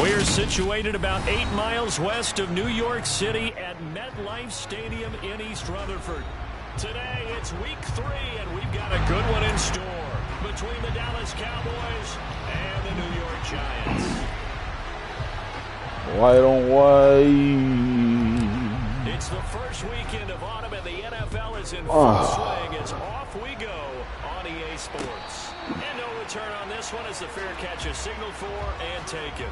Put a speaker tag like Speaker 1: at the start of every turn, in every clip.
Speaker 1: We're situated about 8 miles west of New York City at MetLife Stadium in East Rutherford. Today, it's week 3, and we've got a good one in store between the Dallas Cowboys and the New York Giants.
Speaker 2: White on white.
Speaker 1: It's the first weekend of autumn, and the NFL is in full swing. It's off we go on EA Sports. And no return on this one as the fair catch is signaled for and taken.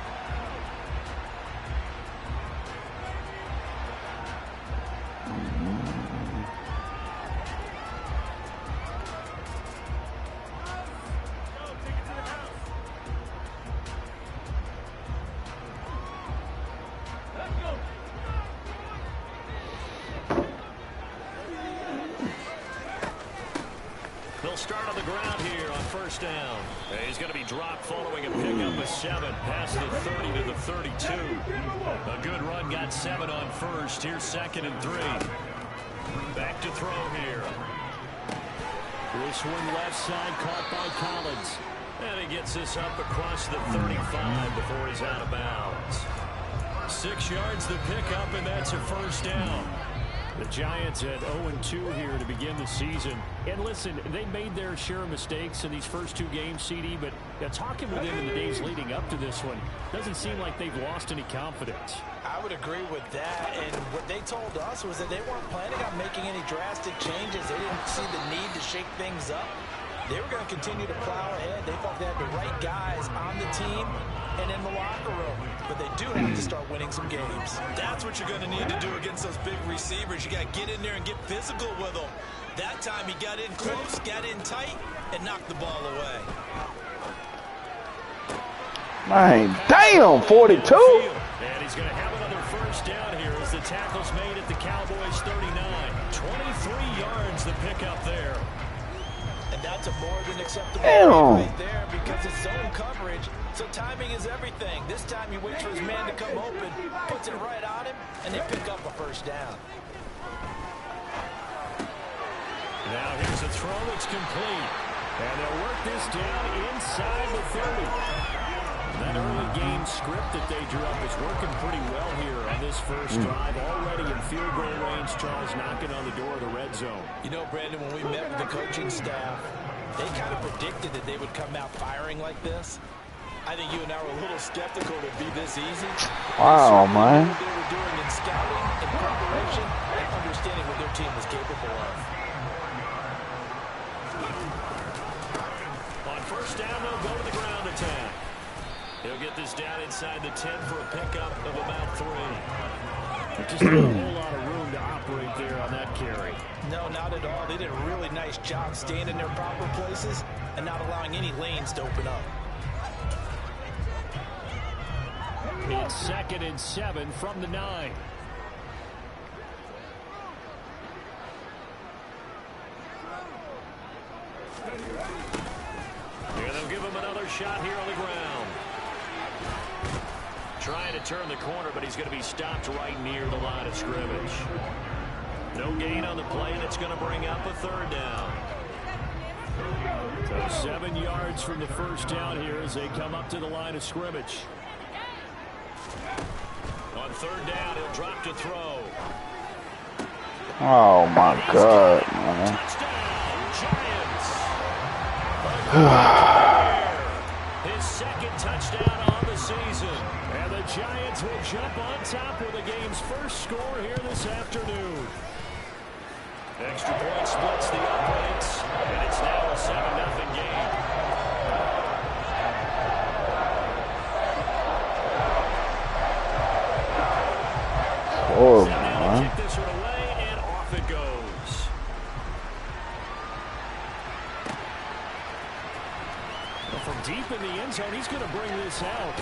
Speaker 1: They'll start on the ground here on first down. He's going to be dropped following a pickup of 7 past the 30 to the 32. A good run got 7 on first. Here's 2nd and 3. Back to throw here. This one left side caught by Collins. And he gets this up across the 35 before he's out of bounds. 6 yards the pickup, and that's a first down. The Giants at 0-2 here to begin the season. And listen, they made their share of mistakes in these first 2 games, CD, but talking with them in the days leading up to this one, doesn't seem like they've lost any confidence.
Speaker 3: I would agree with that, and what they told us was that they weren't planning on making any drastic changes. They didn't see the need to shake things up. They were going to continue to plow ahead. They thought they had the right guys on the team and in the locker room. But they do have to start winning some games.
Speaker 4: That's what you're going to need to do against those big receivers. You got to get in there and get physical with them. That time he got in close, got in tight, and knocked the ball away.
Speaker 2: Man, damn, 42.
Speaker 1: And he's going to have another first down here as the tackle's made at the Cowboys 39. 23 yards the pickup there.
Speaker 3: And that's a more than acceptable right there because it's zone coverage. So timing is everything. This time he waits for his man to come open, puts it right on him, and they pick up a first down.
Speaker 1: Now here's a throw that's complete. And they'll work this down inside the 30. That early game script that they drew up is working pretty well here on this first drive. Already in field goal range, Charles knocking on the door of the red zone.
Speaker 3: You know, Brandon, when we met with the coaching staff, they kind of predicted that they would come out firing like this. I think you and I were a little skeptical to be this easy.
Speaker 2: Wow, man.
Speaker 3: What they were doing in scouting and preparation and understanding what their team was capable of.
Speaker 1: On first down, they'll go to the ground attack. He'll get this down inside the 10 for a pickup of about 3. Just a whole lot of room to operate there on that carry.
Speaker 3: No, not at all. They did a really nice job staying in their proper places and not allowing any lanes to open up.
Speaker 1: It's 2nd and 7 from the 9. Here they'll give him another shot here on the ground. Trying to turn the corner, but he's going to be stopped right near the line of scrimmage. No gain on the play, and it's going to bring up a 3rd down. So 7 yards from the first down here as they come up to the line of scrimmage. On 3rd down, he'll drop to throw.
Speaker 2: Oh, my God, man.
Speaker 1: Touchdown, Giants. His 2nd touchdown on the season. And the Giants will jump on top with the game's first score here this afternoon. Extra point splits the uprights, and it's now a 7-0 game.
Speaker 2: Oh,
Speaker 1: man. Kick this one away, and off it goes. Well, from deep in the end zone, he's going to bring this out.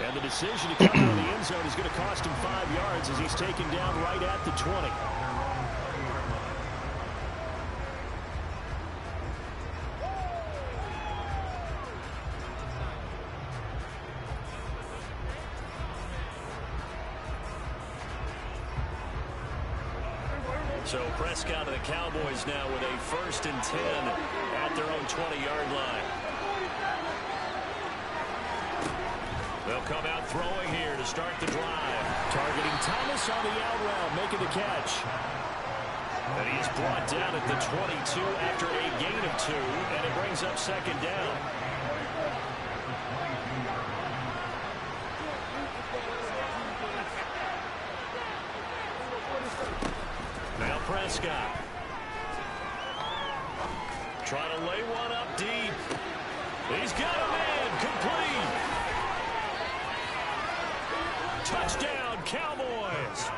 Speaker 1: And the decision to come out of the end zone is going to cost him 5 yards as he's taken down right at the 20. So Prescott of the Cowboys now with a 1st and 10 at their own 20-yard line. They'll come out throwing here to start the drive. Targeting Thomas on the out route, making the catch. And he's brought down at the 22 after a gain of 2, and it brings up second down. Now Prescott. Trying to lay one up deep. He's got a man. Complete. Touchdown, Cowboys.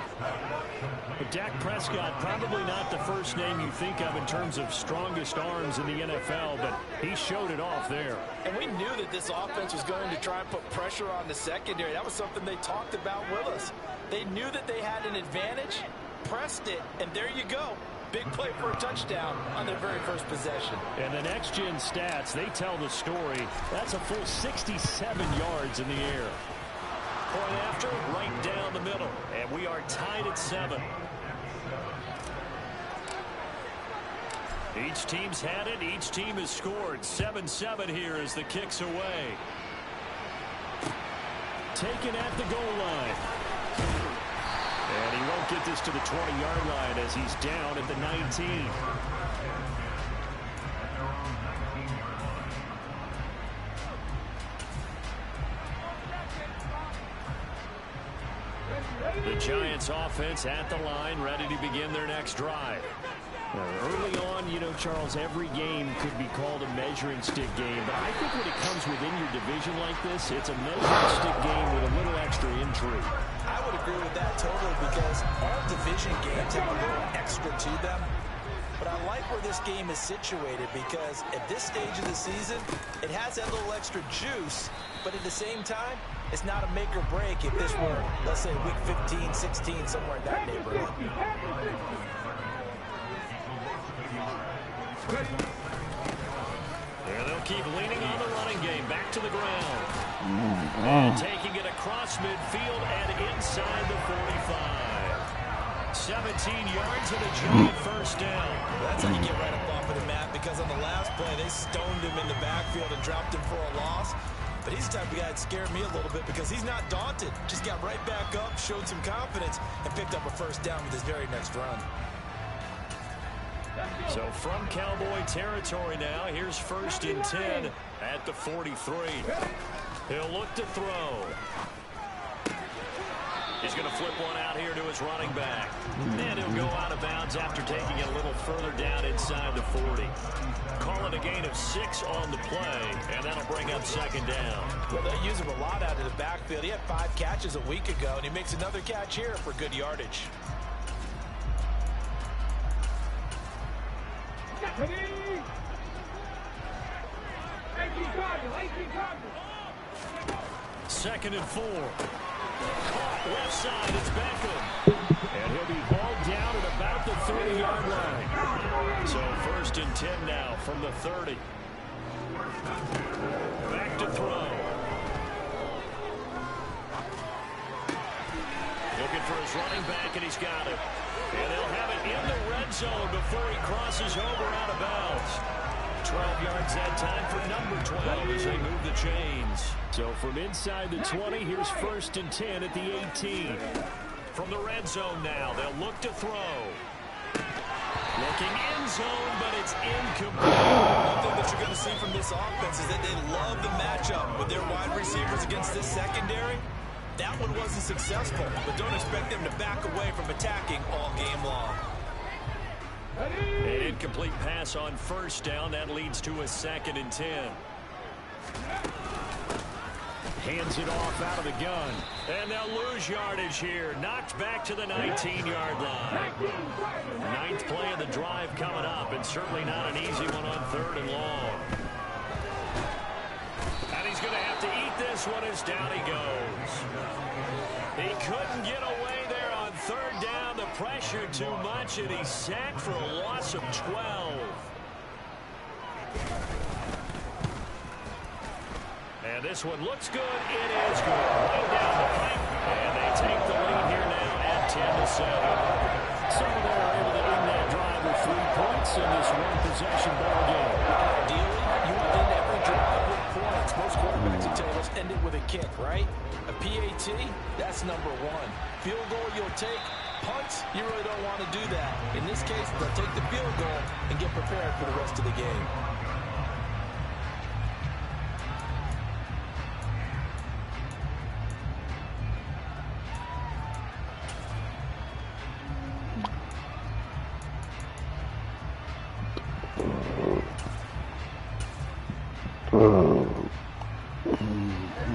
Speaker 1: But Dak Prescott, probably not the first name you think of in terms of strongest arms in the NFL, but he showed it off there.
Speaker 3: And we knew that this offense was going to try and put pressure on the secondary. That was something they talked about with us. They knew that they had an advantage, pressed it, and there you go. Big play for a touchdown on their very first possession.
Speaker 1: And the next-gen stats, they tell the story. That's a full 67 yards in the air. Point after, right down the middle. And we are tied at 7. Each team's had it. Each team has scored. 7-7 here as the kick's away. Taken at the goal line. And he won't get this to the 20-yard line as he's down at the 19. The Giants offense at the line, ready to begin their next drive. Early on, you know, Charles, every game could be called a measuring stick game. But I think when it comes within your division like this, it's a measuring stick game with a little extra intrigue.
Speaker 3: I would agree with that totally because all division games have a little extra to them. But I like where this game is situated because at this stage of the season, it has that little extra juice. But at the same time, it's not a make or break if this were, let's say, week 15, 16, somewhere in that neighborhood.
Speaker 1: Yeah, they'll keep leaning on the running game. Back to the ground. And taking it across midfield and inside the 45. 17 yards and a giant first down.
Speaker 3: That's how you get right up off of the mat because on the last play, they stoned him in the backfield and dropped him for a loss. But he's the type of guy that scared me a little bit because he's not daunted. Just got right back up, showed some confidence, and picked up a first down with his very next run.
Speaker 1: So from Cowboy territory now, here's 1st and 10 at the 43. He'll look to throw. He's going to flip one out here to his running back. And he'll go out of bounds after taking it a little further down inside the 40. Call it a gain of 6 on the play, and that'll bring up second down.
Speaker 3: Well, they use him a lot out of the backfield. He had 5 catches a week ago, and he makes another catch here for good yardage.
Speaker 1: Second and 4. Caught left side. It's Beckham. And he'll be hauled down at about the 30-yard line. So 1st and 10 now from the 30. Back to throw. Looking for his running back, and he's got it. And they'll have it in the red zone before he crosses over out of bounds. 12 yards that time for number 12 as they move the chains. So from inside the 20, here's 1st and 10 at the 18. From the red zone now, they'll look to throw. Looking end zone, but it's incomplete.
Speaker 3: One thing that you're going to see from this offense is that they love the matchup with their wide receivers against this secondary. That one wasn't successful, but don't expect them to back away from attacking all game long.
Speaker 1: An incomplete pass on 1st down. That leads to a 2nd and 10. Hands it off out of the gun. And they'll lose yardage here. Knocked back to the 19-yard line. 9th play of the drive coming up, and certainly not an easy one on 3rd and long. And he's going to have to eat this one as down he goes. He couldn't get away there on 3rd down. The pressure too much, and he's sacked for a loss of 12. And this one looks good. It is good. Right down the pipe. And they take the lead here now at 10-7. So they're able to end that drive with 3 points in this one-possession ball game.
Speaker 3: Ideally, you want to end every drive with points. Most quarterbacks will tell us an end it with a kick, right? A PAT, that's number one. Field goal you'll take. Punts, you really don't want to do that. In this case, they'll take the field goal and get prepared for the rest of the game.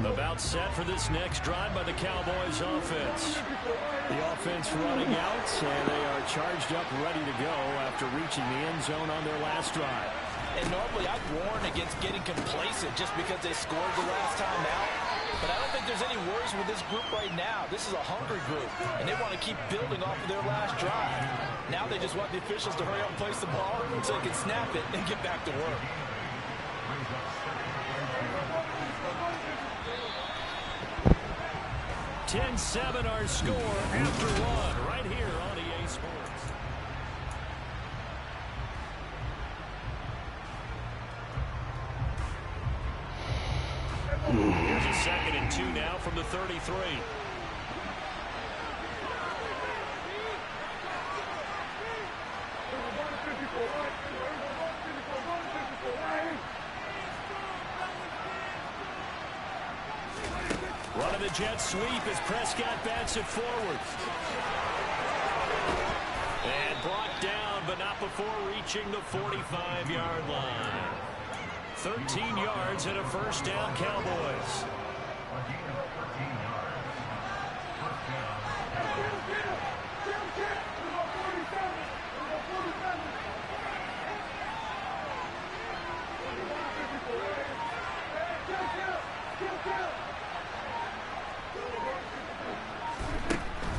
Speaker 1: About set for this next drive by the Cowboys offense. The offense running out, and they are charged up, ready to go after reaching the end zone on their last drive.
Speaker 3: And normally I'd warn against getting complacent just because they scored the last time out. But I don't think there's any worries with this group right now. This is a hungry group, and they want to keep building off of their last drive. Now they just want the officials to hurry up and place the ball so they can snap it and get back to work.
Speaker 1: 10-7 our score after one right here on EA Sports. Here's a 2nd and 2 now from the 33. Running the jet sweep as Prescott bats it forward. And brought down, but not before reaching the 45-yard line. 13 yards and a first down, Cowboys.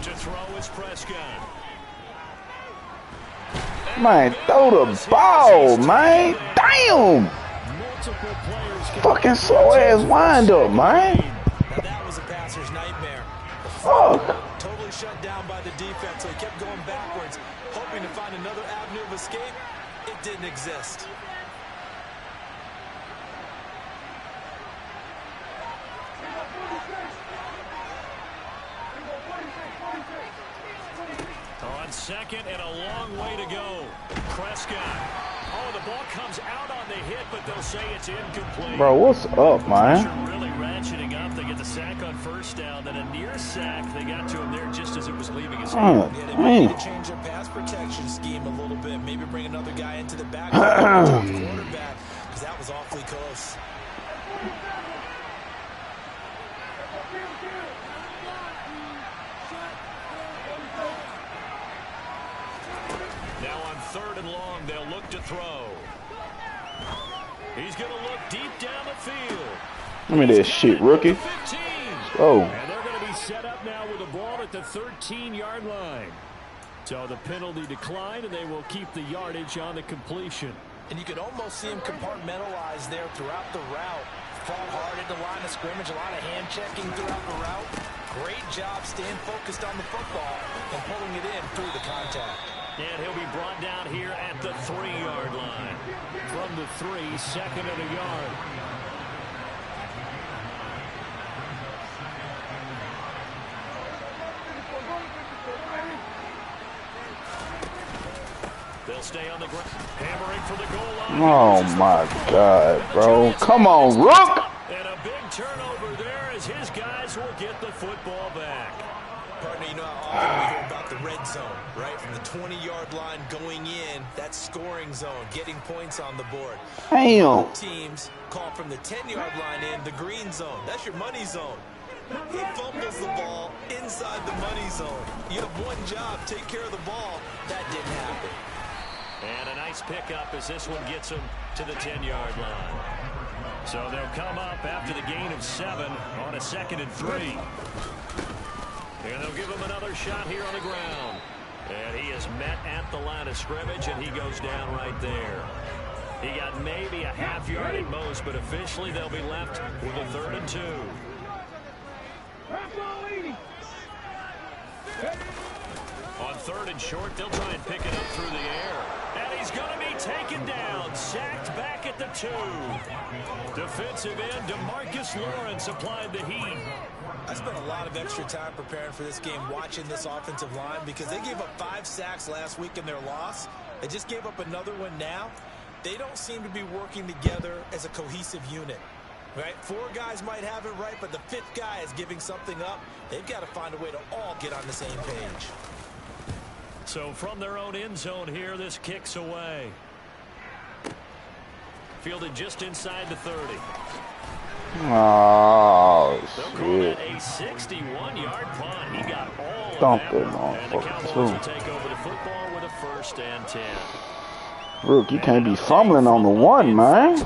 Speaker 1: To throw is Prescott.
Speaker 2: Man, throw the ball, man. Damn. Fucking slow ass wind up, man.
Speaker 3: Now that was a passer's nightmare.
Speaker 2: Fuck.
Speaker 3: Totally shut down by the defense, so he kept going backwards, hoping to find another avenue of escape. It didn't exist.
Speaker 1: On second and a long way to go. Prescott. Oh, the ball comes out on the hit, but they'll say it's incomplete.
Speaker 2: Bro, what's up, man?
Speaker 1: Really ratcheting up. They get the sack on first down, then a near sack. They got to him there just as it was leaving his hand.
Speaker 3: Yeah, they might need to change their pass protection scheme a little bit. Maybe bring another guy into the back, the quarterback, because that was awfully close.
Speaker 1: Now on 3rd and long, they'll look to throw. He's going to look deep down the field.
Speaker 2: Give me this shit, rookie. Oh.
Speaker 1: And they're going to be set up now with the ball at the 13-yard line. So the penalty declined, and they will keep the yardage on the completion.
Speaker 3: And you can almost see him compartmentalize there throughout the route. Fought hard at the line of scrimmage, a lot of hand checking throughout the route. Great job staying focused on the football and pulling it in through the contact.
Speaker 1: And he'll be brought down here at the 3-yard line. From the 3, 2nd and a yard. They'll stay on the ground. Hammering for the goal line.
Speaker 2: Oh my God, bro. Come on, Rook.
Speaker 1: And a big turnover there as his guys will get the football back.
Speaker 3: Partner, you know how often we hear about the red zone, right? From the 20-yard line going in, that's scoring zone, getting points on the board.
Speaker 2: Damn.
Speaker 3: Teams call from the 10-yard line in the green zone. That's your money zone. He fumbles the ball inside the money zone. You have one job, take care of the ball. That didn't happen.
Speaker 1: And a nice pickup as this one gets him to the 10-yard line. So they'll come up after the gain of 7 on a 2nd and 3. And they'll give him another shot here on the ground. And he is met at the line of scrimmage, and he goes down right there. He got maybe a half yard at most, but officially they'll be left with a 3rd and 2. On 3rd and short, they'll try and pick it up through the air. And he's going to be taken down, sacked back at the 2. Defensive end DeMarcus Lawrence applied the heat.
Speaker 3: I spent a lot of extra time preparing for this game, watching this offensive line, because they gave up 5 sacks last week in their loss. They just gave up another one now. They don't seem to be working together as a cohesive unit. Right? 4 guys might have it right, but the 5th guy is giving something up. They've got to find a way to all get on the same page.
Speaker 1: So from their own end zone here, this kicks away. Fielded just inside the 30.
Speaker 2: Oh,
Speaker 1: They'll call
Speaker 2: shit.
Speaker 1: that a 61-yard punt. He got all
Speaker 2: Dump
Speaker 1: of
Speaker 2: it,
Speaker 1: that. And the Cowboys
Speaker 2: motherfucker,
Speaker 1: will take over the football with a 1st and 10.
Speaker 2: Rook, you can't be fumbling on the 1, man.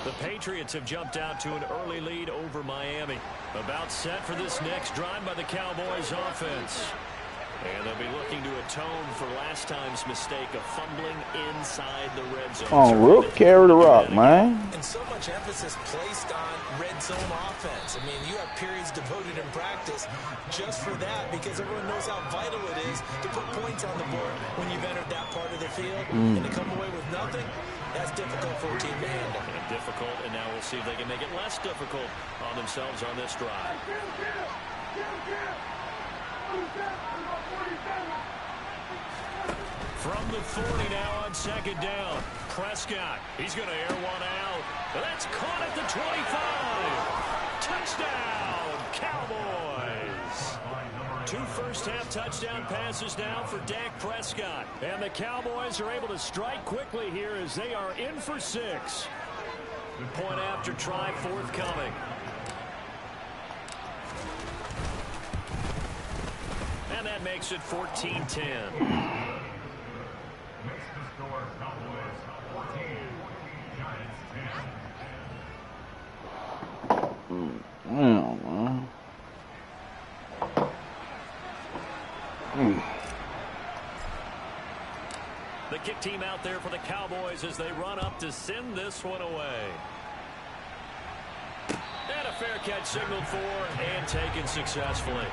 Speaker 1: The Patriots have jumped out to an early lead over Miami. About set for this next drive by the Cowboys offense. And they'll be looking to atone for last time's mistake of fumbling inside the red zone.
Speaker 2: Oh, Rook, carry the rock, man.
Speaker 3: And so much emphasis placed on red zone offense. I mean, you have periods devoted in practice just for that, because everyone knows how vital it is to put points on the board when you've entered that part of the field. And to come away with nothing, that's difficult for a team to handle.
Speaker 1: And difficult, and now we'll see if they can make it less difficult on themselves on this drive. From the 40 now on 2nd down. Prescott, he's going to air one out. That's caught at the 25. Touchdown, Cowboys. 2 first-half touchdown passes now for Dak Prescott. And the Cowboys are able to strike quickly here as they are in for 6. Point after try forthcoming. And that makes it 14-10. The kick team out there for the Cowboys as they run up to send this one away. And a fair catch signaled for and taken successfully.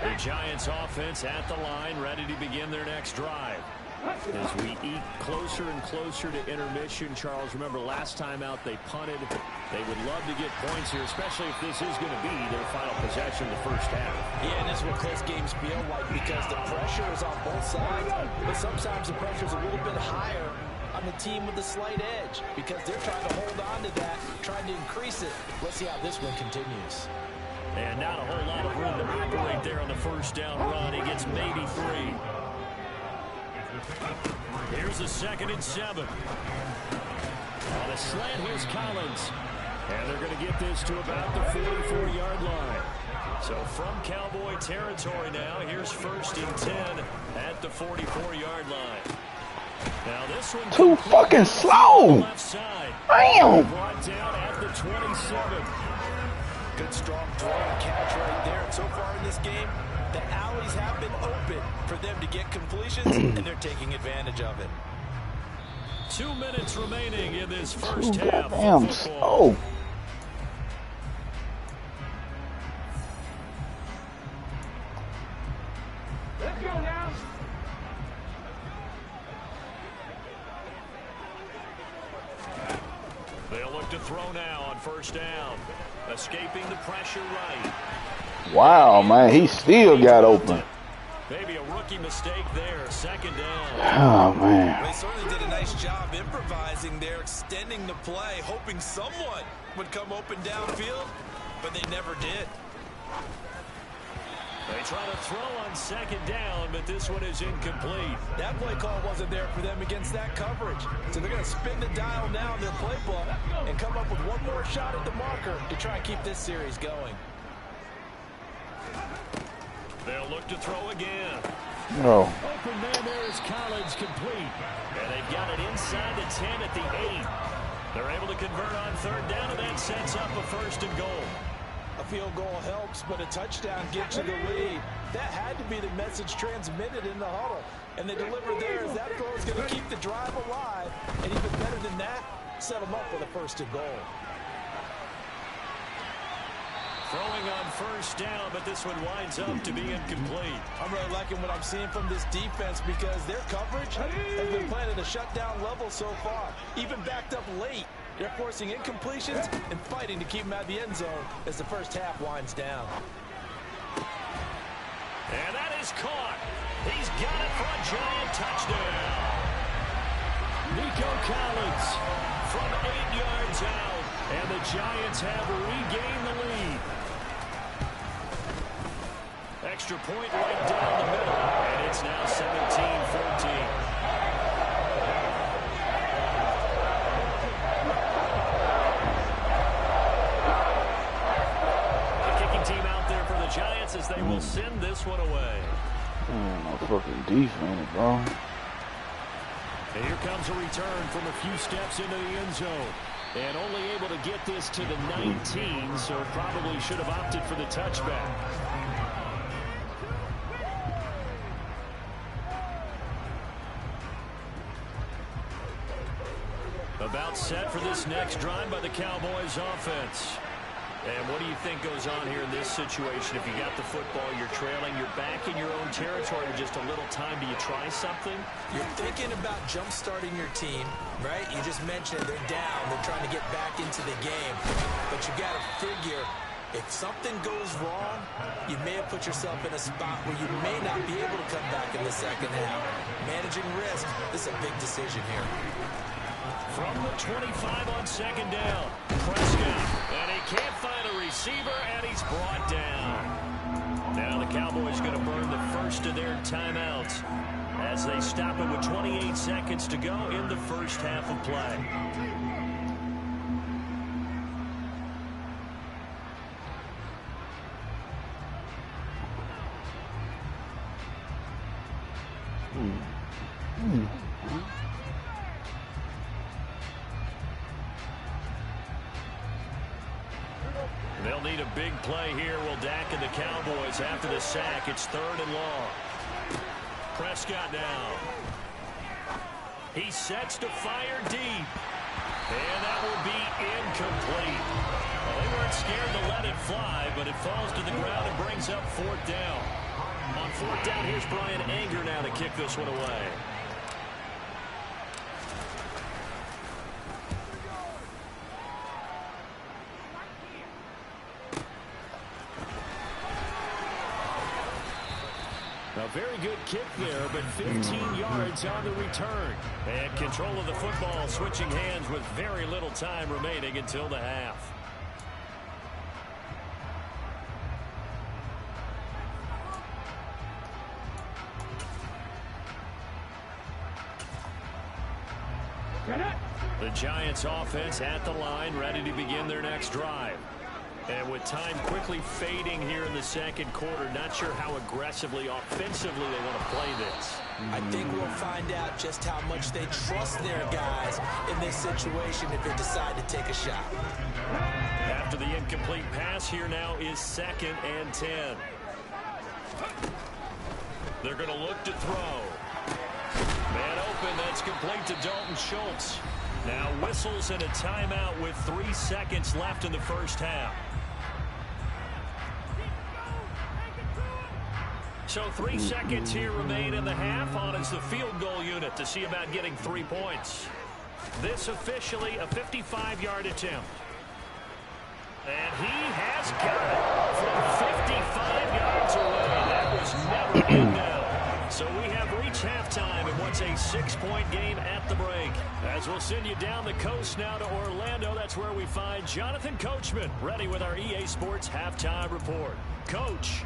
Speaker 1: The Giants offense at the line, ready to begin their next drive. As we eke closer and closer to intermission, Charles, remember last time out they punted. They would love to get points here, especially if this is going to be their final possession in the first half.
Speaker 3: Yeah, and this is what close games feel like, because the pressure is on both sides, but sometimes the pressure is a little bit higher on the team with the slight edge, because they're trying to hold on to that, trying to increase it. Let's see how this one continues.
Speaker 1: And not a whole lot of room to operate there on the first down run. He gets maybe 3. Here's the 2nd and 7. On a slant, here's Collins. And they're going to get this to about the 44-yard line. So from Cowboy territory now, here's 1st and 10 at the 44-yard line. Now this one
Speaker 2: too fucking slow.
Speaker 1: Left side.
Speaker 2: Damn.
Speaker 1: Brought down at the 27.
Speaker 3: Good strong throw and catch right there. And so far in this game, the alleys have been open for them to get completions, and they're taking advantage of it.
Speaker 1: 2 minutes remaining in this first half.
Speaker 2: Damn slow.
Speaker 5: Let's go now.
Speaker 1: They'll look to throw now on first down. Escaping the pressure right.
Speaker 2: Wow, man, he still got open.
Speaker 1: Maybe a rookie mistake there. 2nd down.
Speaker 2: Oh, man.
Speaker 4: They certainly did a nice job improvising there, extending the play, hoping someone would come open downfield, but they never did.
Speaker 1: They try to throw on 2nd down, but this one is incomplete.
Speaker 3: That play call wasn't there for them against that coverage. So they're going to spin the dial now in their playbook and come up with one more shot at the marker to try and keep this series going.
Speaker 1: They'll look to throw again.
Speaker 2: Oh.
Speaker 1: Open man there is Collins, complete. And they've got it inside the 10 at the 8. They're able to convert on 3rd down, and that sets up a 1st and goal.
Speaker 3: A field goal helps, but a touchdown gets you the lead. That had to be the message transmitted in the huddle. And they delivered there as that throw is going to keep the drive alive. And even better than that, set them up with a 1st and goal.
Speaker 1: Throwing on first down, but this one winds up to be incomplete.
Speaker 3: I'm really liking what I'm seeing from this defense because their coverage has been playing at a shutdown level so far. Even backed up late, they're forcing incompletions and fighting to keep them out of the end zone as the first half winds down.
Speaker 1: And that is caught. He's got it for a giant touchdown. Nico Collins from 8 yards out, and the Giants have regained the lead. Extra point right down the middle, and it's now 17-14. The kicking team out there for the Giants as they will send this one away.
Speaker 2: No fucking defense, bro.
Speaker 1: And here comes a return from a few steps into the end zone. And only able to get this to the 19, so probably should have opted for the touchback. About set for this next drive by the Cowboys offense. And what do you think goes on here in this situation? If you got the football, you're trailing, you're back in your own territory with just a little time. Do you try something?
Speaker 3: You're thinking about jump-starting your team, right? You just mentioned they're down. They're trying to get back into the game. But you got to figure if something goes wrong, you may have put yourself in a spot where you may not be able to come back in the second half. Managing risk, this is a big decision here.
Speaker 1: From the 25 on second down, Prescott, and he can't find a receiver, and he's brought down. Now the Cowboys going to burn the first of their timeouts as they stop it with 28 seconds to go in the first half of play. They'll need a big play here. Will Dak and the Cowboys after the sack. It's 3rd and long. Prescott now. He sets to fire deep. And that will be incomplete. Well, they weren't scared to let it fly, but it falls to the ground and brings up 4th down. On 4th down, here's Brian Anger now to kick this one away. A very good kick there, but 15 yards on the return. And control of the football switching hands with very little time remaining until the half. The Giants offense at the line, ready to begin their next drive. And with time quickly fading here in the second quarter, not sure how aggressively, offensively they want to play this.
Speaker 3: I think we'll find out just how much they trust their guys in this situation if they decide to take a shot.
Speaker 1: After the incomplete pass, here now is 2nd and 10. They're going to look to throw. Man open, that's complete to Dalton Schultz. Now whistles and a timeout with 3 seconds left in the first half. So 3 seconds here remain in the half on as the field goal unit to see about getting 3 points. This officially a 55-yard attempt. And he has got it from 55 yards away. That was never in down. So we have reached halftime in what's a 6-point game at the break. As we'll send you down the coast now to Orlando, that's where we find Jonathan Coachman ready with our EA Sports halftime report. Coach.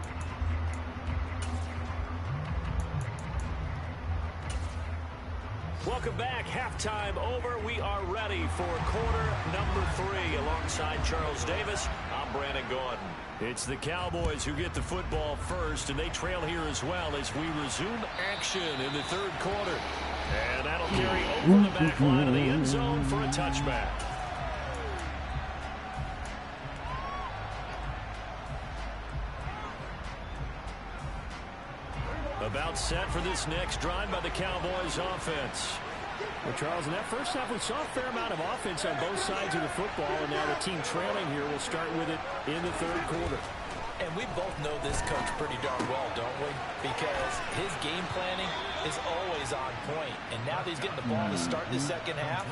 Speaker 1: Welcome back. Halftime over. We are ready for quarter number 3 alongside Charles Davis. I'm Brandon Gordon. It's the Cowboys who get the football first, and they trail here as well as we resume action in the 3rd quarter. And that'll carry over the back line of the end zone for a touchback. About set for this next drive by the Cowboys offense. Well, Charles, in that first half, we saw a fair amount of offense on both sides of the football, and now the team trailing here will start with it in the third quarter.
Speaker 3: And we both know this coach pretty darn well, don't we? Because his game planning is always on point. And now that he's getting the ball to start the second half,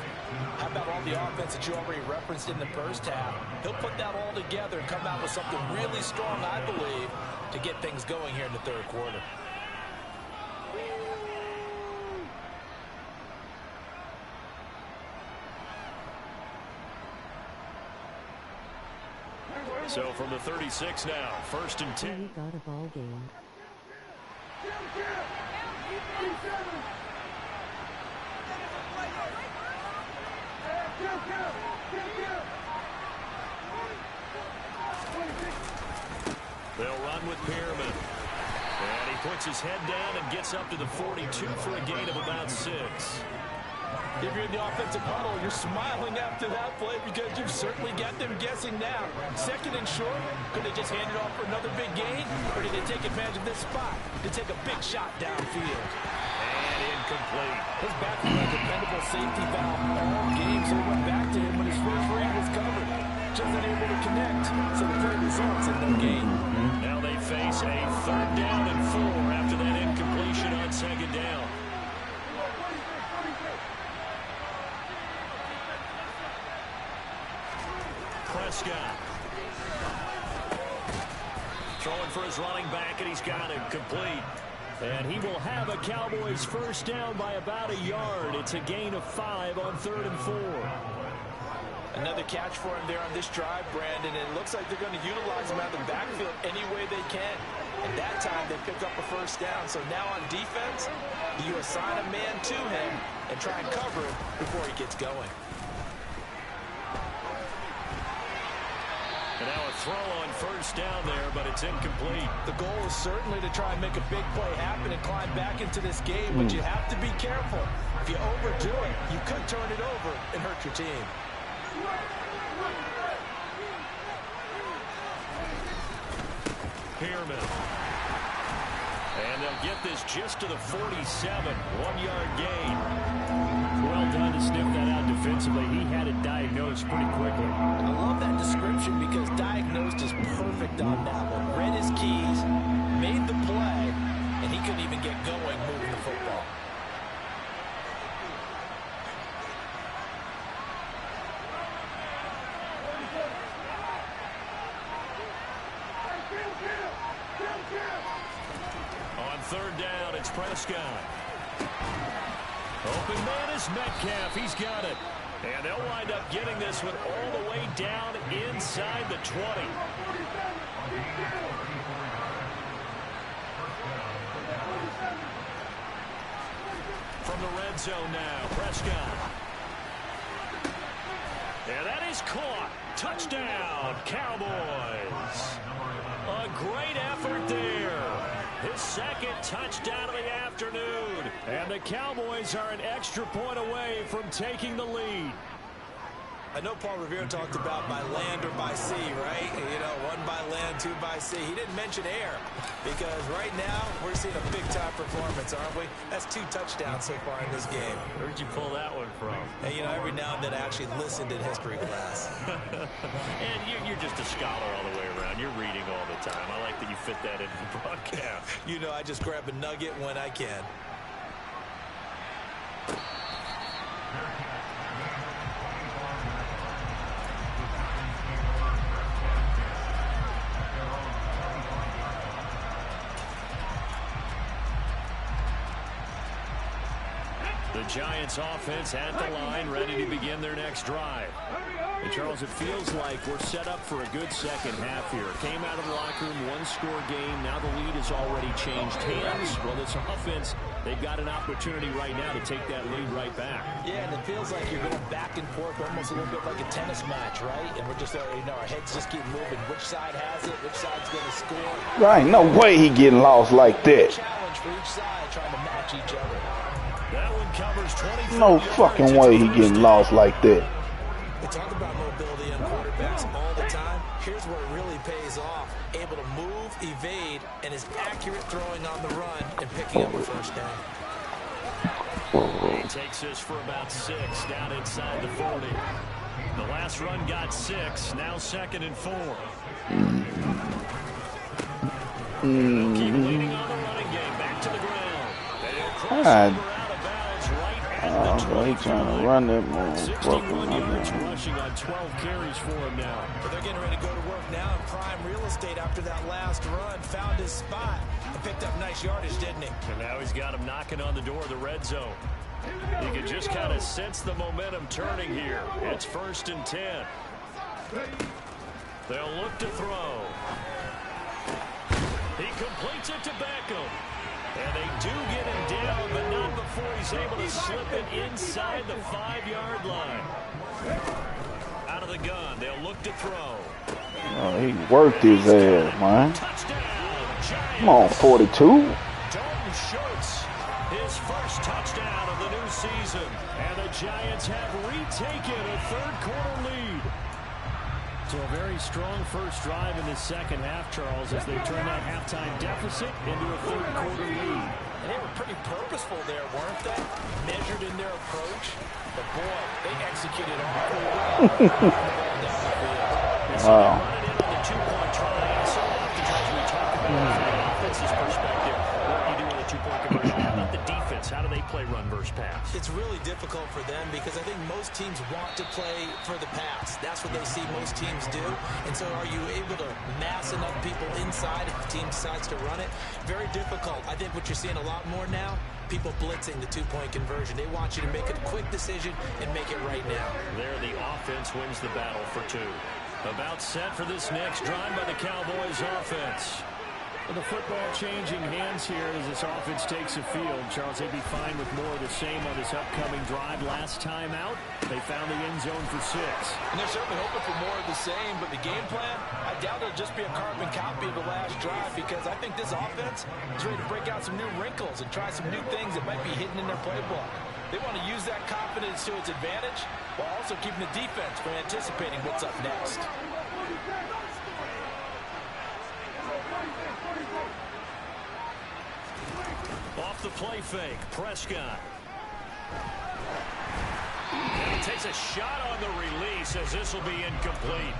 Speaker 3: how about all the offense that you already referenced in the first half? He'll put that all together and come out with something really strong, I believe, to get things going here in the third quarter.
Speaker 1: So from the 36 now, 1st and 10.
Speaker 6: We got a ball game.
Speaker 1: They'll run with Pearman. And he puts his head down and gets up to the 42 for a gain of about 6.
Speaker 3: If you're in the offensive huddle, you're smiling after that play because you've certainly got them guessing now. 2nd and short, could they just hand it off for another big gain? Or did they take advantage of this spot to take a big shot downfield?
Speaker 1: And incomplete.
Speaker 3: His back was a dependable safety valve all game, so he went back to him when his first read was covered. Just unable to connect, so the play results in no gain.
Speaker 1: Now they face a 3rd down and 4 after that incompletion on 2nd down. Prescott. Throwing for his running back, and he's got it complete. And he will have a Cowboys first down by about a yard. It's a gain of 5 on 3rd and 4.
Speaker 3: Another catch for him there on this drive, Brandon. And it looks like they're going to utilize him out of the backfield any way they can. And that time they picked up a first down. So now on defense, you assign a man to him and try and cover him before he gets going.
Speaker 1: And now a throw on first down there, but it's incomplete.
Speaker 3: The goal is certainly to try and make a big play happen and climb back into this game, but you have to be careful. If you overdo it, you could turn it over and hurt your team.
Speaker 1: Pearman. And they'll get this just to the 47. 1-yard gain. Well done to sniff that out defensively. He had it diagnosed pretty quickly.
Speaker 3: I love that description because diagnosed is perfect on that one. Read his keys, made the play, and he couldn't even get going moving the football.
Speaker 1: On 3rd down, it's Prescott. Open man is Metcalf. He's got it. And they'll wind up getting this one all the way down inside the 20. From the red zone now, Prescott. And that is caught. Touchdown, Cowboys. A great effort there. His 2nd touchdown of the afternoon. And the Cowboys are an extra point away from taking the lead.
Speaker 3: I know Paul Revere talked about by land or by sea, right? You know, 1 by land, 2 by sea. He didn't mention air because right now we're seeing a big-time performance, aren't we? That's 2 touchdowns so far in this game.
Speaker 1: Where'd you pull that one from?
Speaker 3: And, you know, every now and then I actually listened in history class.
Speaker 1: And you're just a scholar all the way around. You're reading all the time. I like that you fit that into the broadcast.
Speaker 3: You know, I just grab a nugget when I can.
Speaker 1: The Giants offense at the line, ready to begin their next drive. And Charles, it feels like we're set up for a good second half here. Came out of the locker room, 1-score game. Now the lead has already changed hands. Well, this offense, they've got an opportunity right now to take that lead right back.
Speaker 3: Yeah, and it feels like you're going back and forth, almost a little bit like a tennis match, right? And we're just, you know, our heads just keep moving. Which side has it? Which side's going to score?
Speaker 2: Right, no way he getting lost like that.
Speaker 3: Challenge for each side, trying to match each other.
Speaker 1: That one covers 20.
Speaker 2: No fucking way he getting lost like that.
Speaker 3: We talk about mobility on quarterbacks all the time. Here's where it really pays off. Able to move, evade, and is accurate throwing on the run and picking up a first down.
Speaker 1: He takes this for about 6, down inside the 40. The last run got 6, now 2nd and 4. They'll keep leading on the running game, back to the ground. They'll cross over out of bounds right at the 20.
Speaker 2: He's trying to run that move.
Speaker 1: 61 yards rushing on 12 carries for him now.
Speaker 3: But they're getting ready to go to work now in prime real estate after that last run. Found his spot and picked up nice yardage, didn't he?
Speaker 1: And now he's got him knocking on the door of the red zone. You can just kind of sense the momentum turning here. It's 1st and 10. They'll look to throw. He completes it to Beckham. And they do get him down, but not before he's able to slip it inside the 5-yard line. Out of the gun, they'll look to throw.
Speaker 2: Oh, he worked his ass, man.
Speaker 1: Touchdown,
Speaker 2: Come on, 42.
Speaker 1: Dalton Schultz, his first touchdown of the new season. And the Giants have retaken a 3rd-quarter lead. So a very strong first drive in the second half, Charles, as they turn that halftime deficit into a 3rd-quarter lead.
Speaker 3: They were pretty purposeful there, weren't they? Measured in their approach. But boy, they executed awfully well.
Speaker 2: Wow.
Speaker 1: Run it in on the 2-point try. So oftentimes we talk about it from an offense's perspective. What do you do with a 2-point conversion? How about the defense? How do they play run versus pass?
Speaker 3: It's really difficult for them because I think most teams want to play for the pass. That's what they see most teams do. And so are you able to mass enough people inside if the team decides to run it? Very difficult. I think what you're seeing a lot more now, people blitzing the 2-point conversion. They want you to make a quick decision and make it right now.
Speaker 1: There, the offense wins the battle for 2. About set for this next drive by the Cowboys offense. Well, the football changing hands here as this offense takes the field. Charles, they'd be fine with more of the same on this upcoming drive. Last time out, they found the end zone for 6.
Speaker 3: And they're certainly hoping for more of the same, but the game plan, I doubt it'll just be a carbon copy of the last drive because I think this offense is ready to break out some new wrinkles and try some new things that might be hidden in their playbook. They want to use that confidence to its advantage while also keeping the defense from anticipating what's up next.
Speaker 1: Off the play fake, Prescott. And he takes a shot on the release as this will be incomplete.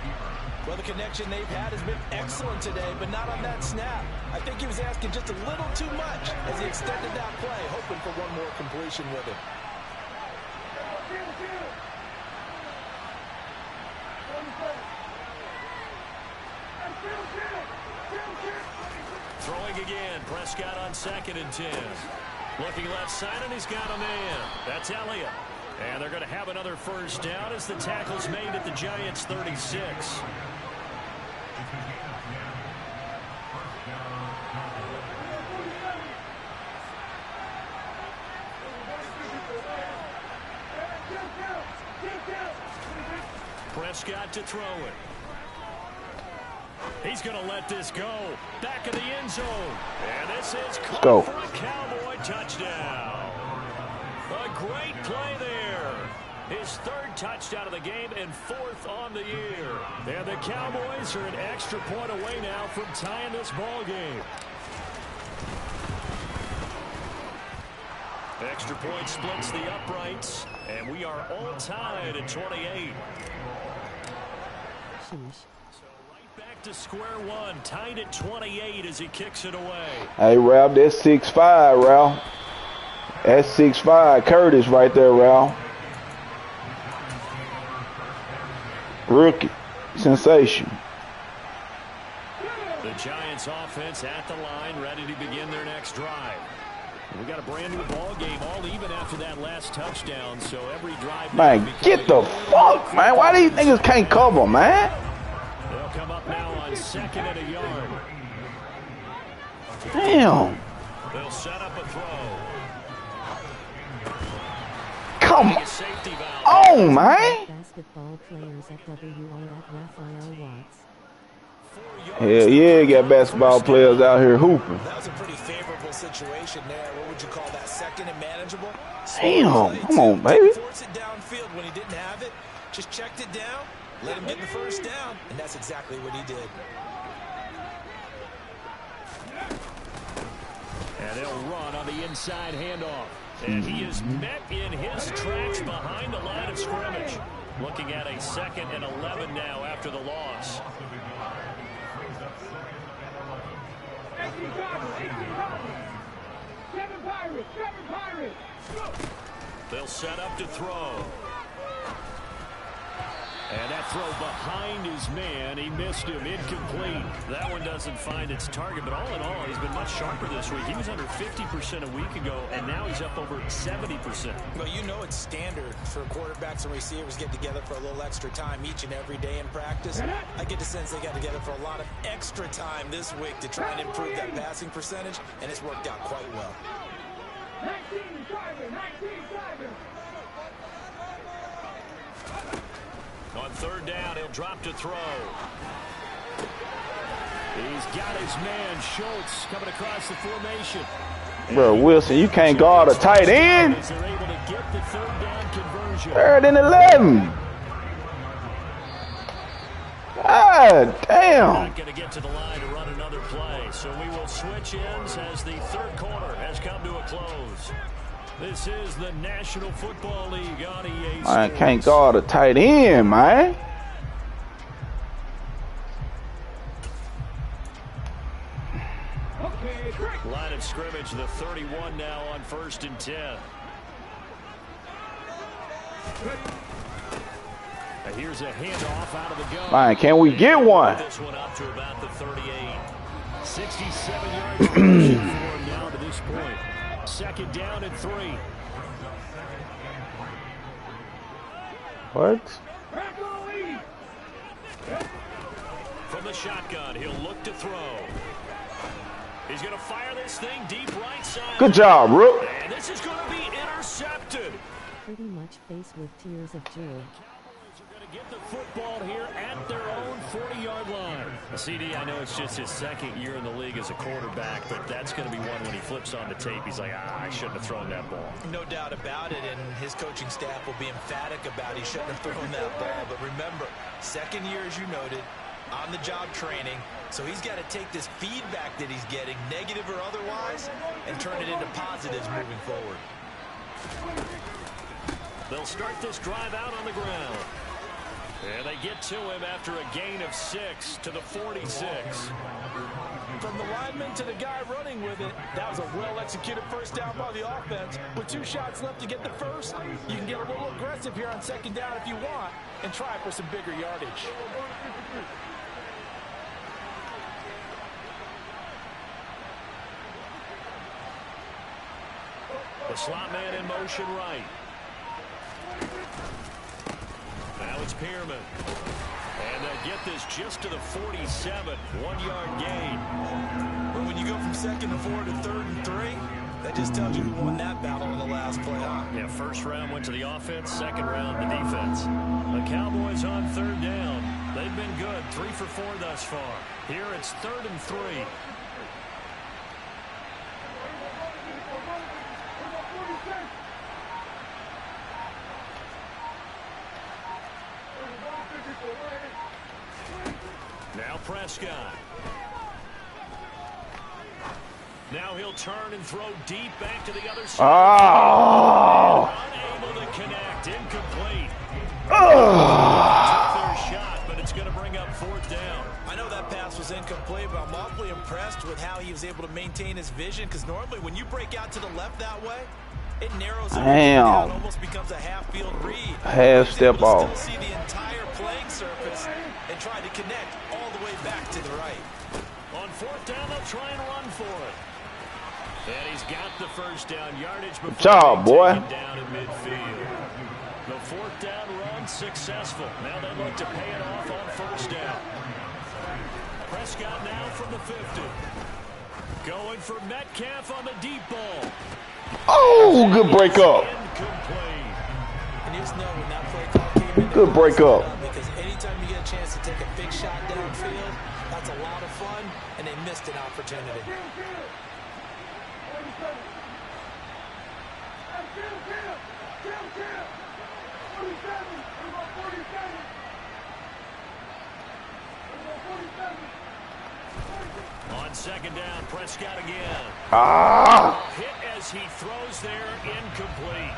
Speaker 3: Well, the connection they've had has been excellent today, but not on that snap. I think he was asking just a little too much as he extended that play, hoping for one more completion with it.
Speaker 1: Throwing again, Prescott on 2nd and 10. Looking left side, and he's got a man. That's Elliott. And they're going to have another first down as the tackle's made at the Giants' 36. Prescott to throw it. He's going to let this go. Back of the end zone. And this is caught for a Cowboy touchdown. A great play there. His 3rd touchdown of the game and 4th on the year. And the Cowboys are an extra point away now from tying this ball game. Extra point splits the uprights. And we are all tied at 28. Back to square one, tied at 28 as he kicks it away.
Speaker 2: Hey, Ralph, that's 6'5", Ralph. That's 6'5", Curtis right there, Ralph. Rookie. Sensation.
Speaker 1: The Giants offense at the line, ready to begin their next drive. We got a brand new ball game, all even after that last touchdown, so every drive...
Speaker 2: Man, get the fuck, man. Why these niggas can't cover, man?
Speaker 1: They'll come up now on 2nd and a yard.
Speaker 2: Damn.
Speaker 1: They'll set up a throw.
Speaker 2: Come on, man.
Speaker 6: Basketball players at WRF Raphael Watts.
Speaker 2: Hell yeah, you got basketball players out here hooping.
Speaker 3: That was a pretty favorable situation there. What would you call that? 2nd and manageable?
Speaker 2: Damn, come on, baby.
Speaker 3: Forced it downfield when he didn't have it. Just checked it down, let him get the first down, and that's exactly what he did.
Speaker 1: And they'll run on the inside handoff. And he is met in his tracks behind the line of scrimmage. Looking at a 2nd and 11 now after the loss. They'll set up to throw. And that throw behind his man, he missed him, incomplete. That one doesn't find its target, but all in all, he's been much sharper this week. He was under 50% a week ago, and now he's up over 70%.
Speaker 3: Well, you know it's standard for quarterbacks and receivers get together for a little extra time each and every day in practice. I get the sense they got together for a lot of extra time this week to try and improve that passing percentage, and it's worked out quite well.
Speaker 5: 19 driver.
Speaker 1: On 3rd down, he'll drop to throw. He's got his man, Schultz, coming across the formation.
Speaker 2: Bro, Wilson, you can't guard a tight end.
Speaker 1: They're able to get the 3rd down conversion.
Speaker 2: 3rd and 11. God damn.
Speaker 1: Not going to get to the line to run another play, so we will switch ends as the 3rd quarter has come to a close. This is the National Football League on EA Sports.
Speaker 2: I can't guard a tight end, man.
Speaker 1: Line of scrimmage, the 31 now on 1st and 10. And here's a handoff out of the gun.
Speaker 2: Man, can we get one?
Speaker 1: This one up to about the 38. 67 yards for him now to this point. 2nd down and 3.
Speaker 2: What?
Speaker 1: From the shotgun, he'll look to throw. He's going to fire this thing deep right side.
Speaker 2: Good job, Rook.
Speaker 1: And this is going to be intercepted.
Speaker 6: Pretty much faced with tears of joy.
Speaker 1: Get the football here at their own 40-yard line. CD, I know it's just his 2nd year in the league as a quarterback, but that's going to be one when he flips on the tape. He's like, I shouldn't have thrown that ball.
Speaker 3: No doubt about it, and his coaching staff will be emphatic about he shouldn't have thrown that ball. But remember, 2nd year, as you noted, on-the-job training. So he's got to take this feedback that he's getting, negative or otherwise, and turn it into positives moving forward.
Speaker 1: They'll start this drive out on the ground. And they get to him after a gain of 6 to the 46.
Speaker 3: From the lineman to the guy running with it, that was a well-executed 1st down by the offense. With 2 shots left to get the 1st, you can get a little aggressive here on 2nd down if you want and try for some bigger yardage.
Speaker 1: The slot man in motion right. Now it's Pearman. And they'll get this just to the 47. 1-yard gain.
Speaker 3: But when you go from 2nd and 4 to 3rd and 3, that just tells you who won that battle in the last play, huh?
Speaker 1: Yeah, 1st round went to the offense, 2nd round the defense. The Cowboys on 3rd down. They've been good, 3 for 4 thus far. Here it's 3rd and 3. Now Prescott. Now he'll turn and throw deep back to the other side.
Speaker 2: Oh.
Speaker 1: Unable to connect. Incomplete. Took their shot, but it's going to bring up 4th down.
Speaker 3: I know that pass was incomplete, but I'm awfully impressed with how he was able to maintain his vision, because normally when you break out to the left that way, it narrows everything down, almost becomes a half-field read.
Speaker 2: Half step off.
Speaker 3: Still see the entire playing surface and try to connect all the way back to the right.
Speaker 1: On 4th down, they'll try and run for it. And he's got the 1st down yardage before
Speaker 2: good job, boy.
Speaker 1: Down in midfield. The 4th down run successful. Now they look to pay it off on 1st down. Prescott now from the 50. Going for Metcalf on the deep ball.
Speaker 2: Oh, good break up.
Speaker 3: And you just know when that play call came in,
Speaker 2: Good break up.
Speaker 3: because anytime you get a chance to take a big shot downfield, that's a lot of fun, and they missed an opportunity.
Speaker 1: On 2nd down, Prescott again.
Speaker 2: Ah.
Speaker 1: Hit as he throws there, incomplete.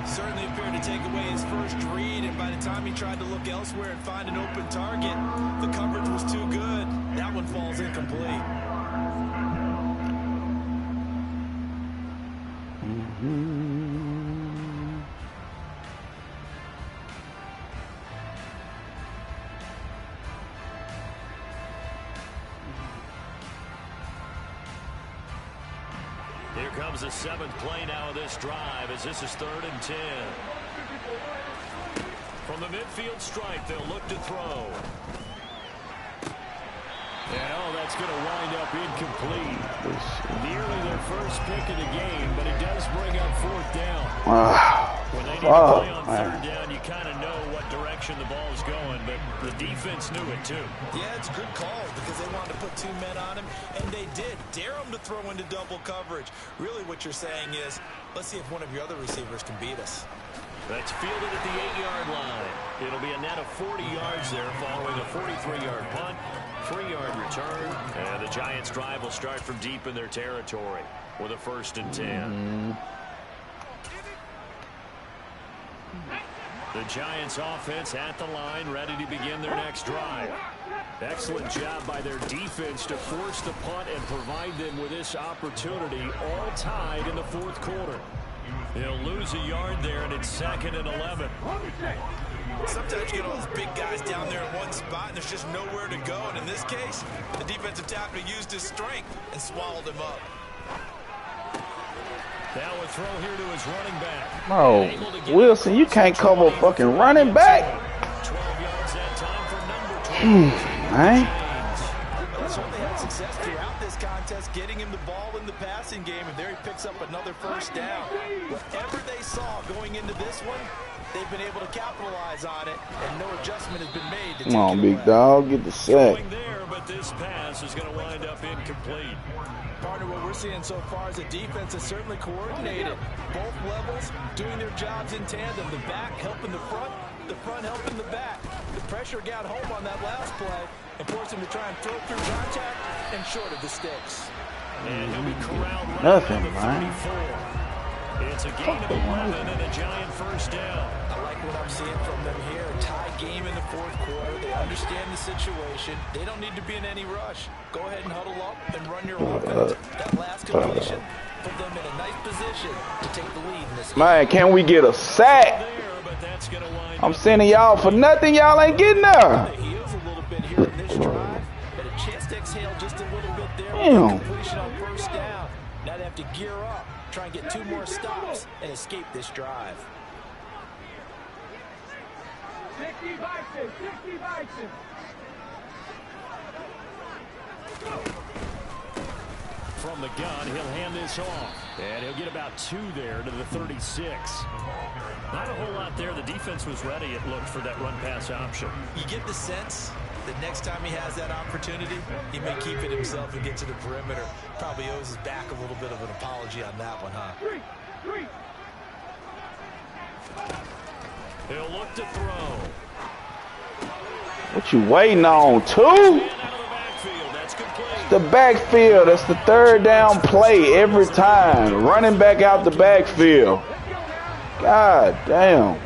Speaker 4: Certainly appeared to take away his first read, and by the time he tried to look elsewhere and find an open target, the coverage was too good. That one falls incomplete.
Speaker 1: Here comes the 7th play now of this drive as this is 3rd and 10. From the midfield stripe, they'll look to throw. And that's going to wind up incomplete. Nearly their first pick of the game, but it does bring up 4th down. When they need to play on 3rd down, you kind of know what direction the ball's going, but the defense knew it too.
Speaker 4: Yeah, it's a good call because they wanted to put 2 men on him, and they did. Dare him to throw into double coverage. Really what you're saying is, let's see if one of your other receivers can beat us.
Speaker 1: That's fielded at the 8-yard line. It'll be a net of 40 yards there following a 43-yard punt, 3-yard return, and the Giants' drive will start from deep in their territory with a 1st and 10. The Giants' offense at the line, ready to begin their next drive. Excellent job by their defense to force the punt and provide them with this opportunity, all tied in the 4th quarter. They'll lose a yard there, and it's 2nd and 11.
Speaker 4: Sometimes you get all those big guys down there in one spot, and there's just nowhere to go. And in this case, the defensive tackle used his strength and swallowed him up.
Speaker 1: Now a throw here to his running back.
Speaker 2: Oh, Wilson, you can't cover a fucking running back.
Speaker 1: 12 yards that time for number 20.
Speaker 2: Man.
Speaker 3: They certainly had success throughout this contest, getting him the ball in the passing game, and there he picks up another 1st down. Whatever they saw going into this one, they've been able to capitalize on it, and no adjustment has been made to
Speaker 2: Come on,
Speaker 3: take it
Speaker 2: big
Speaker 3: away.
Speaker 2: dog, get the sack.
Speaker 1: Going there, but this pass is going to wind up incomplete.
Speaker 3: Partner, what we're seeing so far is the defense is certainly coordinated. Both levels doing their jobs in tandem. The back helping the front helping the back. The pressure got home on that last play and forced him to try and throw through contact and short of the sticks.
Speaker 1: And he'll be corralled right
Speaker 2: Nothing,
Speaker 1: around the
Speaker 2: man.
Speaker 1: 34. It's a gain of 11 and a Giant 1st down.
Speaker 3: I like what I'm seeing from them here. A tie game in the 4th quarter. They understand the situation. They don't need to be in any rush. Go ahead and huddle up and run your offense. That last completion put them in a nice position to take the lead in this game.
Speaker 2: Man, can we get a sack?
Speaker 1: There, but that's going to wind
Speaker 2: I'm
Speaker 1: up
Speaker 2: sending y'all for nothing. Y'all ain't getting there.
Speaker 3: The heels a little bit here in this drive. Had a chance to exhale just a little bit there.
Speaker 2: Damn.
Speaker 3: Completion on 1st down. Now they have to gear up, try and get 2 more stops and escape this drive.
Speaker 5: 60 Bison, 60 Bison.
Speaker 1: from the gun. He'll hand this off. And he'll get about 2 there to the 36. Not a whole lot there. The defense was ready, it looked, for that run-pass option.
Speaker 4: You get the sense that next time he has that opportunity, he may keep it himself and get to the perimeter. Probably owes his back a little bit of an apology on that one, huh?
Speaker 5: Three.
Speaker 1: He'll look to throw.
Speaker 2: What you waiting on, 2?
Speaker 1: And out of the backfield. That's complete.
Speaker 2: The backfield. That's the 3rd down play every time. Running back out the backfield. God damn.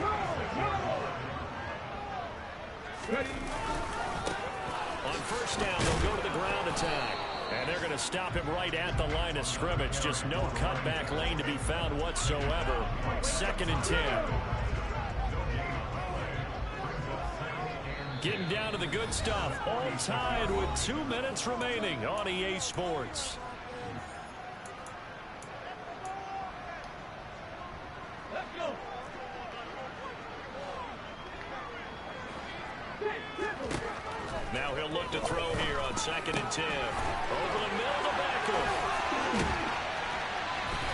Speaker 1: On first down, they'll go to the ground attack. And they're going to stop him right at the line of scrimmage. Just no cutback lane to be found whatsoever. 2nd and 10. Getting down to the good stuff. All tied with 2 minutes remaining on EA Sports.
Speaker 5: Let's go.
Speaker 1: Now he'll look to throw here on 2nd and 10. Over the middle of the backfield.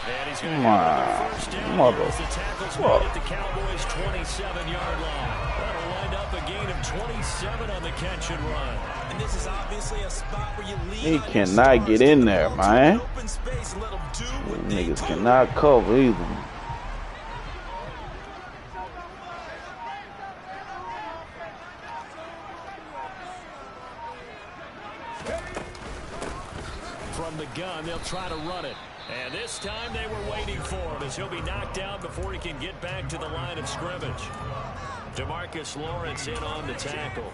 Speaker 1: And he's going to have another first down here as the tackle's made at the Cowboys' 27-yard line. That'll wind up a gain of 27 on the catch and run.
Speaker 4: And this is obviously a spot where you lean
Speaker 2: He
Speaker 4: on your
Speaker 2: cannot
Speaker 4: stars
Speaker 2: get
Speaker 4: to
Speaker 2: in there,
Speaker 4: go to
Speaker 2: man.
Speaker 4: an open space, let 'em do what they
Speaker 2: Niggas
Speaker 4: do.
Speaker 2: cannot cover either.
Speaker 1: From the gun, they'll try to run it. And this time they were waiting for him as he'll be knocked down before he can get back to the line of scrimmage. DeMarcus Lawrence in on the tackle.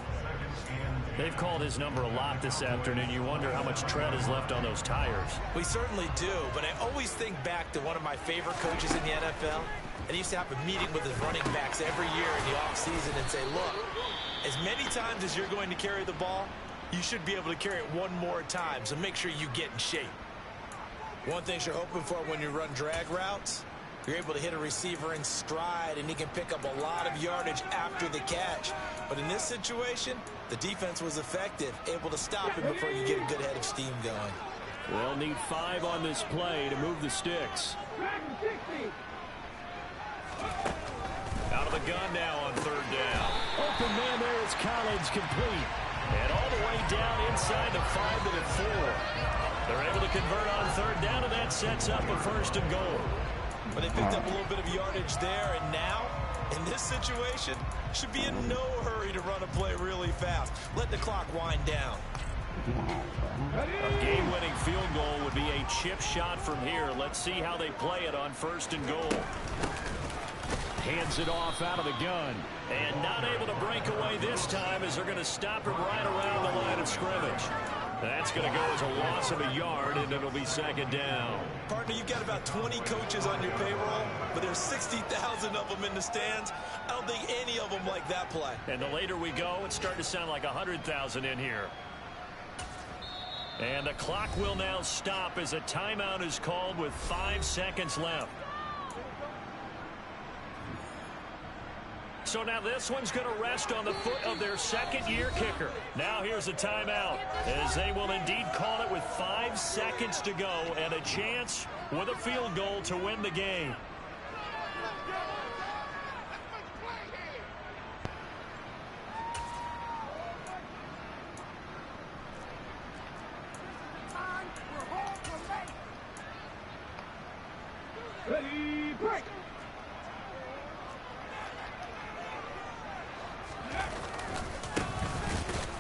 Speaker 1: They've called his number a lot this afternoon. You wonder how much tread is left on those tires.
Speaker 3: We certainly do, but I always think back to one of my favorite coaches in the NFL. And he used to have a meeting with his running backs every year in the offseason and say, look, as many times as you're going to carry the ball, you should be able to carry it one more time, so make sure you get in shape. One thing you're hoping for when you run drag routes, you're able to hit a receiver in stride, and he can pick up a lot of yardage after the catch. But in this situation, the defense was effective, able to stop him before you get a good head of steam going.
Speaker 1: They'll need 5 on this play to move the sticks. Out of the gun now on 3rd down. Open man there is Collins, complete. And all the way down inside the 5 to the 4. They're able to convert on 3rd down, and that sets up a 1st and goal.
Speaker 3: But they picked up a little bit of yardage there, and now, in this situation, should be in no hurry to run a play really fast. Let the clock wind down.
Speaker 1: A game-winning field goal would be a chip shot from here. Let's see how they play it on 1st and goal. Hands it off out of the gun. And not able to break away this time as they're going to stop it right around the line of scrimmage. That's going to go as a loss of a yard, and it'll be 2nd down.
Speaker 3: Partner, you've got about 20 coaches on your payroll, but there's 60,000 of them in the stands. I don't think any of them like that play.
Speaker 1: And the later we go, it's starting to sound like 100,000 in here. And the clock will now stop as a timeout is called with 5 seconds left. So now this one's going to rest on the foot of their 2nd-year kicker. Now here's a timeout as they will indeed call it with 5 seconds to go and a chance with a field goal to win the game.
Speaker 5: Ready, break.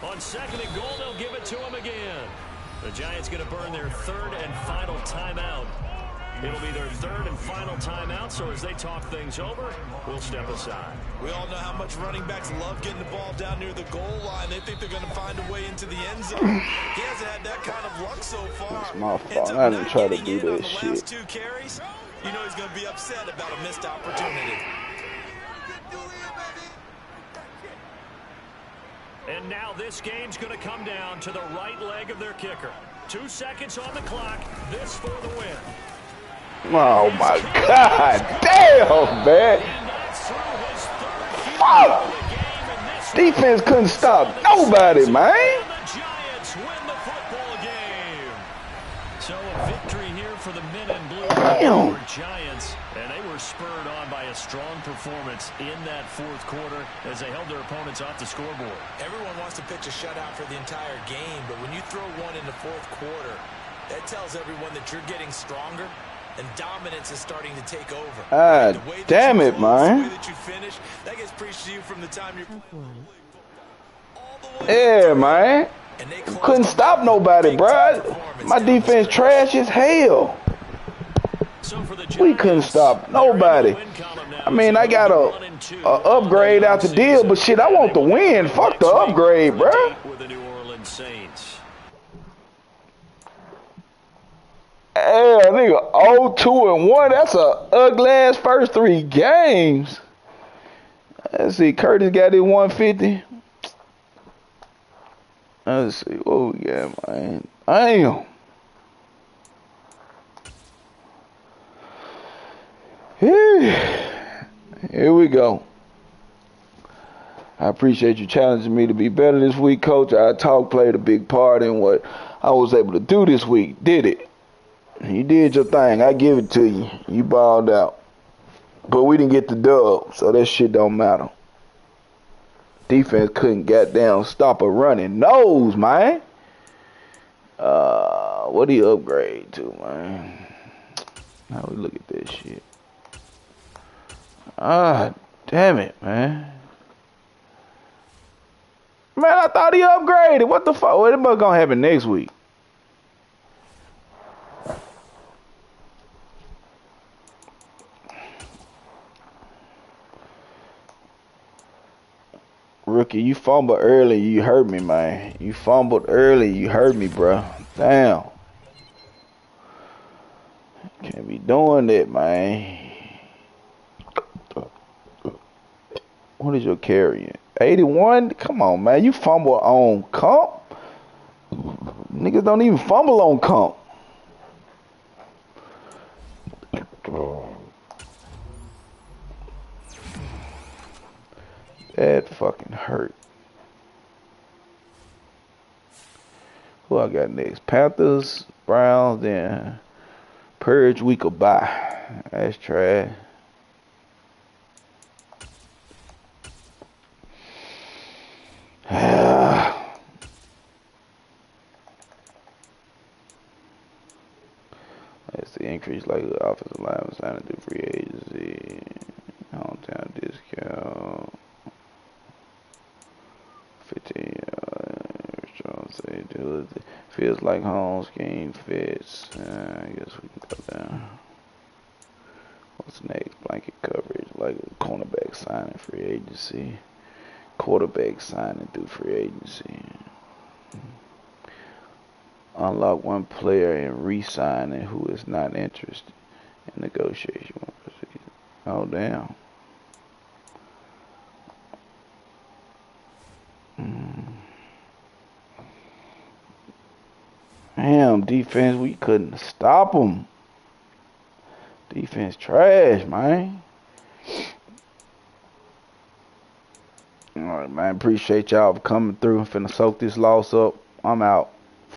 Speaker 1: On 2nd and goal, they'll give it to him again. The Giants going to burn their 3rd and final timeout. It'll be their 3rd and final timeout, so as they talk things over, we'll step aside.
Speaker 3: We all know how much running backs love getting the ball down near the goal line. They think they're going to find a way into the end zone. He hasn't had that kind of luck so far.
Speaker 2: It's my fault. I didn't try to do that shit.
Speaker 3: Last 2 carries, you know he's going to be upset about a missed opportunity.
Speaker 1: And now this game's going to come down to the right leg of their kicker. 2 seconds on the clock. This for the win.
Speaker 2: Oh, my God. Damn, man. Fuck. Defense couldn't stop nobody, man.
Speaker 1: The Giants win the football game. So a victory here for the men in blue.
Speaker 2: Damn.
Speaker 1: Giants. And they were spurred on by a strong performance in that 4th quarter as they held their opponents off the scoreboard.
Speaker 3: Everyone wants to pitch a shutout for the entire game, but when you throw one in the 4th quarter, that tells everyone that you're getting stronger and dominance is starting to take over.
Speaker 2: Damn it, man.
Speaker 3: The way that you finish, that gets preached to you from the time you're
Speaker 2: Yeah, man. Couldn't stop nobody, bro. My defense trash as hell. We couldn't stop nobody. I mean, I got a upgrade out the deal, but shit, I want the win. Fuck the upgrade, bro. Hey, nigga, 0-2-1. That's a ugly ass first 3 games. Let's see, Curtis got his 150. Let's see, what we got, man. Damn. Here we go. I appreciate you challenging me to be better this week, Coach. Our talk played a big part in what I was able to do this week. Did it? You did your thing. I give it to you. You balled out. But we didn't get the dub, so that shit don't matter. Defense couldn't goddamn stop a running nose, man. What do you upgrade to, man? How we look at this shit? Damn it, man. Man, I thought he upgraded. What the fuck? What about gonna happen next week? Rookie, you fumbled early. You hurt me, man. You fumbled early. You hurt me, bro. Damn. Can't be doing that, man. What is your carrying? 81? Come on, man. You fumble on comp? Niggas don't even fumble on comp. That fucking hurt. Who I got next? Panthers, Browns, then Purge week of bye. That's trash. That's the increase like the offensive line signing through free agency. Hometown discount. 15. Feels like home scheme fits. I guess we can go down. What's next? Blanket coverage, like a cornerback signing free agency. Quarterback signing through free agency. Unlock one player and re-signing who is not interested in negotiation. Oh, damn. Damn, defense, we couldn't stop them. Defense trash, man. All right, man. Appreciate y'all for coming through. I'm finna soak this loss up. I'm out.